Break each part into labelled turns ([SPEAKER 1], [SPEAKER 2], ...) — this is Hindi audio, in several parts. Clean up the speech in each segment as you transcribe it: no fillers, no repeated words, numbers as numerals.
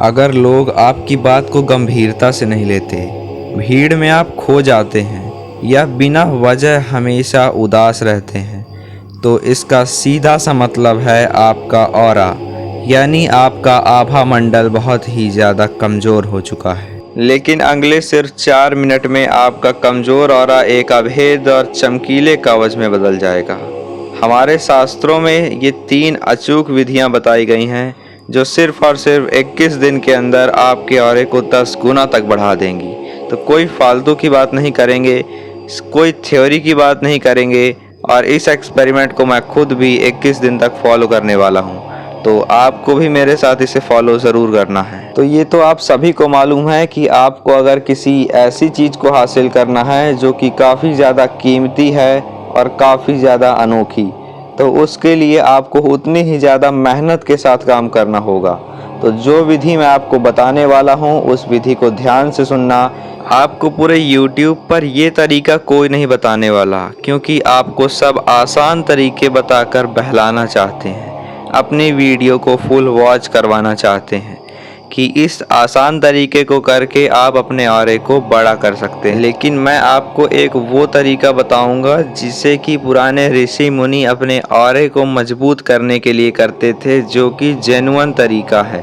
[SPEAKER 1] अगर लोग आपकी बात को गंभीरता से नहीं लेते, भीड़ में आप खो जाते हैं या बिना वजह हमेशा उदास रहते हैं, तो इसका सीधा सा मतलब है आपका ऑरा यानी आपका आभा मंडल बहुत ही ज़्यादा कमज़ोर हो चुका है। लेकिन अगले सिर्फ 4 मिनट में आपका कमज़ोर ऑरा एक अभेद और चमकीले कवच में बदल जाएगा। हमारे शास्त्रों में ये 3 अचूक विधियां बताई गई हैं जो सिर्फ और सिर्फ 21 दिन के अंदर आपके ऑरे को 10 गुना तक बढ़ा देंगी। तो कोई फालतू की बात नहीं करेंगे, कोई थ्योरी की बात नहीं करेंगे, और इस एक्सपेरिमेंट को मैं खुद भी 21 दिन तक फॉलो करने वाला हूँ। तो आपको भी मेरे साथ इसे फॉलो ज़रूर करना है। तो ये तो आप सभी को मालूम है कि आपको अगर किसी ऐसी चीज़ को हासिल करना है जो कि काफ़ी ज़्यादा कीमती है और काफ़ी ज़्यादा अनोखी, तो उसके लिए आपको उतनी ही ज़्यादा मेहनत के साथ काम करना होगा। तो जो विधि मैं आपको बताने वाला हूँ उस विधि को ध्यान से सुनना। आपको पूरे YouTube पर ये तरीका कोई नहीं बताने वाला, क्योंकि आपको सब आसान तरीके बताकर बहलाना चाहते हैं, अपनी वीडियो को फुल वॉच करवाना चाहते हैं कि इस आसान तरीके को करके आप अपने ऑरे को बड़ा कर सकते हैं। लेकिन मैं आपको एक वो तरीका बताऊंगा जिसे कि पुराने ऋषि मुनि अपने ऑरे को मजबूत करने के लिए करते थे, जो कि जेन्युइन तरीका है।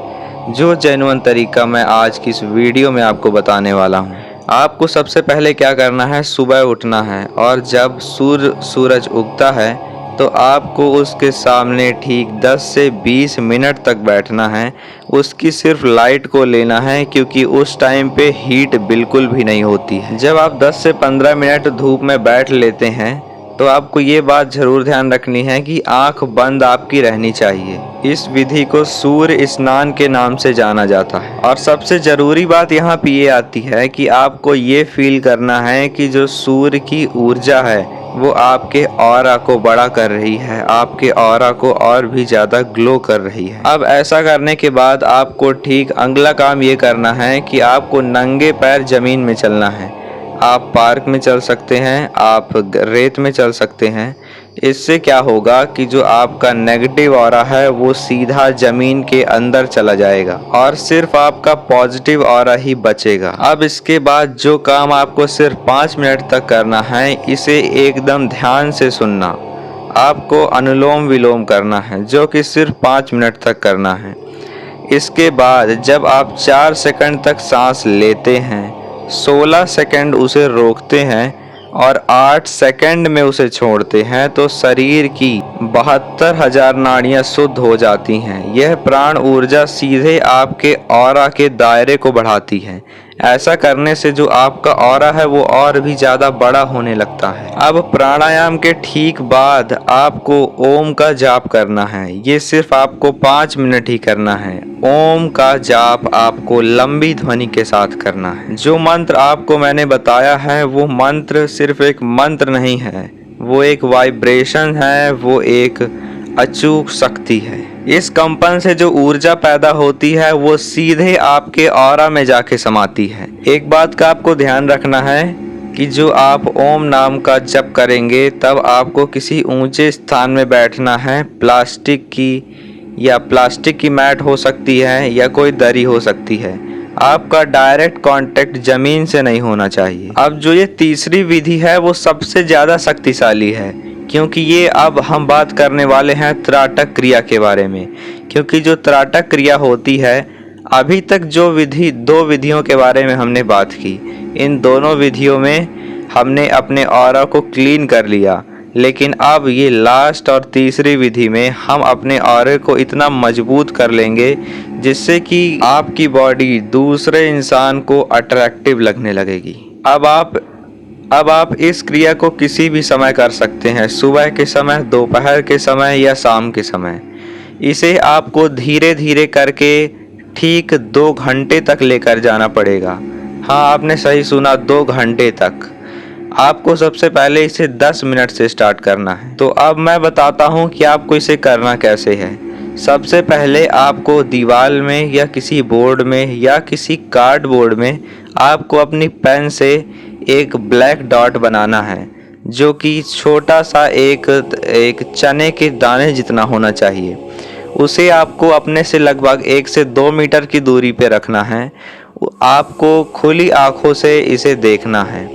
[SPEAKER 1] जो जेन्युइन तरीका मैं आज की इस वीडियो में आपको बताने वाला हूँ। आपको सबसे पहले क्या करना है, सुबह उठना है और जब सूरज उगता है तो आपको उसके सामने ठीक 10 से 20 मिनट तक बैठना है। उसकी सिर्फ लाइट को लेना है, क्योंकि उस टाइम पे हीट बिल्कुल भी नहीं होती है। जब आप 10 से 15 मिनट धूप में बैठ लेते हैं तो आपको ये बात ज़रूर ध्यान रखनी है कि आंख बंद आपकी रहनी चाहिए। इस विधि को सूर्य स्नान के नाम से जाना जाता है। और सबसे ज़रूरी बात यहाँ पे ये आती है कि आपको ये फील करना है कि जो सूर्य की ऊर्जा है वो आपके ऑरा को बड़ा कर रही है, आपके ऑरा को और भी ज़्यादा ग्लो कर रही है। अब ऐसा करने के बाद आपको ठीक अगला काम ये करना है कि आपको नंगे पैर ज़मीन में चलना है। आप पार्क में चल सकते हैं, आप रेत में चल सकते हैं। इससे क्या होगा कि जो आपका नेगेटिव ऑरा है वो सीधा ज़मीन के अंदर चला जाएगा और सिर्फ आपका पॉजिटिव ऑरा ही बचेगा। अब इसके बाद जो काम आपको सिर्फ 5 मिनट तक करना है, इसे एकदम ध्यान से सुनना। आपको अनुलोम विलोम करना है, जो कि सिर्फ 5 मिनट तक करना है। इसके बाद जब आप 4 सेकंड तक सांस लेते हैं, 16 सेकंड उसे रोकते हैं और 8 सेकंड में उसे छोड़ते हैं, तो शरीर की 72,000 नाड़ियां शुद्ध हो जाती हैं। यह प्राण ऊर्जा सीधे आपके ऑरा के दायरे को बढ़ाती है। ऐसा करने से जो आपका ऑरा है वो और भी ज़्यादा बड़ा होने लगता है। अब प्राणायाम के ठीक बाद आपको ओम का जाप करना है। ये सिर्फ आपको 5 मिनट ही करना है। ओम का जाप आपको लंबी ध्वनि के साथ करना है। जो मंत्र आपको मैंने बताया है वो मंत्र सिर्फ एक मंत्र नहीं है, वो एक वाइब्रेशन है, वो एक अचूक शक्ति है। इस कंपन से जो ऊर्जा पैदा होती है वो सीधे आपके ऑरा में जाके समाती है। एक बात का आपको ध्यान रखना है कि जो आप ओम नाम का जप करेंगे तब आपको किसी ऊंचे स्थान में बैठना है। प्लास्टिक की मैट हो सकती है या कोई दरी हो सकती है। आपका डायरेक्ट कांटेक्ट जमीन से नहीं होना चाहिए। अब जो ये तीसरी विधि है वो सबसे ज़्यादा शक्तिशाली है, क्योंकि ये अब हम बात करने वाले हैं त्राटक क्रिया के बारे में। क्योंकि जो त्राटक क्रिया होती है, अभी तक जो दो विधियों के बारे में हमने बात की, इन दोनों विधियों में हमने अपने ऑरा को क्लीन कर लिया, लेकिन अब ये लास्ट और तीसरी विधि में हम अपने ऑरे को इतना मजबूत कर लेंगे जिससे कि आपकी बॉडी दूसरे इंसान को अट्रैक्टिव लगने लगेगी। अब आप इस क्रिया को किसी भी समय कर सकते हैं, सुबह के समय, दोपहर के समय या शाम के समय। इसे आपको धीरे धीरे करके ठीक 2 घंटे तक लेकर जाना पड़ेगा। हाँ, आपने सही सुना, 2 घंटे तक। आपको सबसे पहले इसे 10 मिनट से स्टार्ट करना है। तो अब मैं बताता हूँ कि आपको इसे करना कैसे है। सबसे पहले आपको दीवार में या किसी बोर्ड में या किसी कार्डबोर्ड में आपको अपनी पेन से एक ब्लैक डॉट बनाना है, जो कि छोटा सा एक चने के दाने जितना होना चाहिए। उसे आपको अपने से लगभग 1 से 2 मीटर की दूरी पे रखना है। आपको खुली आंखों से इसे देखना है।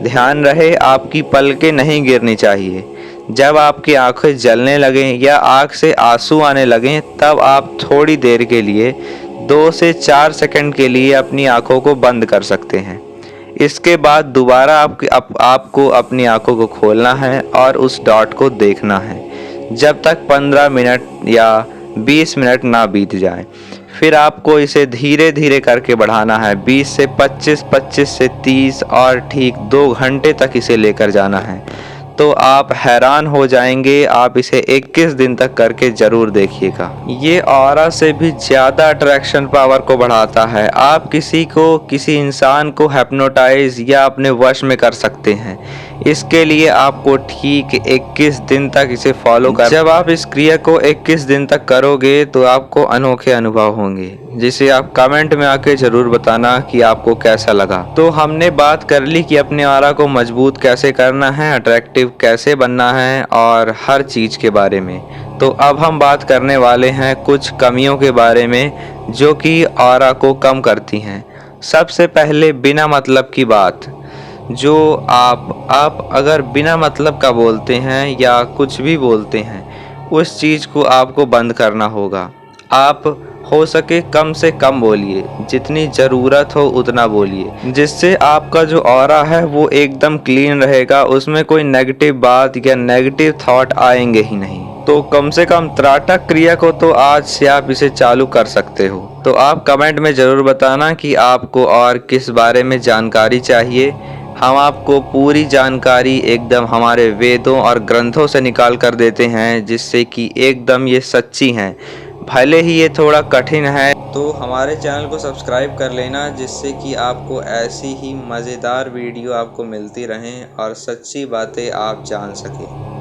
[SPEAKER 1] ध्यान रहे आपकी पलकें नहीं गिरनी चाहिए। जब आपकी आंखें जलने लगें या आंख से आंसू आने लगें तब आप थोड़ी देर के लिए 2 से 4 सेकंड के लिए अपनी आंखों को बंद कर सकते हैं। इसके बाद दोबारा आपको अपनी आंखों को खोलना है और उस डॉट को देखना है जब तक 15 मिनट या 20 मिनट ना बीत जाए। फिर आपको इसे धीरे धीरे करके बढ़ाना है, 20 से 25, 25 से 30 और ठीक 2 घंटे तक इसे लेकर जाना है। तो आप हैरान हो जाएंगे। आप इसे 21 दिन तक करके ज़रूर देखिएगा। ये ऑरा से भी ज़्यादा अट्रैक्शन पावर को बढ़ाता है। आप किसी इंसान को हिप्नोटाइज या अपने वश में कर सकते हैं। इसके लिए आपको ठीक 21 दिन तक इसे फॉलो कर। जब आप इस क्रिया को 21 दिन तक करोगे तो आपको अनोखे अनुभव होंगे, जिसे आप कमेंट में आके ज़रूर बताना कि आपको कैसा लगा। तो हमने बात कर ली कि अपने ऑरा को मजबूत कैसे करना है, अट्रैक्टिव कैसे बनना है और हर चीज़ के बारे में। तो अब हम बात करने वाले हैं कुछ कमियों के बारे में जो कि ऑरा को कम करती हैं। सबसे पहले बिना मतलब की बात। जो आप अगर बिना मतलब का बोलते हैं या कुछ भी बोलते हैं, उस चीज़ को आपको बंद करना होगा। आप हो सके कम से कम बोलिए, जितनी ज़रूरत हो उतना बोलिए, जिससे आपका जो ऑरा है वो एकदम क्लीन रहेगा। उसमें कोई नेगेटिव बात या नेगेटिव थॉट आएंगे ही नहीं। तो कम से कम त्राटक क्रिया को तो आज से आप इसे चालू कर सकते हो। तो आप कमेंट में ज़रूर बताना कि आपको और किस बारे में जानकारी चाहिए। हम आपको पूरी जानकारी एकदम हमारे वेदों और ग्रंथों से निकाल कर देते हैं, जिससे कि एकदम ये सच्ची हैं। भले ही ये थोड़ा कठिन है, तो हमारे चैनल को सब्सक्राइब कर लेना, जिससे कि आपको ऐसी ही मज़ेदार वीडियो आपको मिलती रहें और सच्ची बातें आप जान सकें।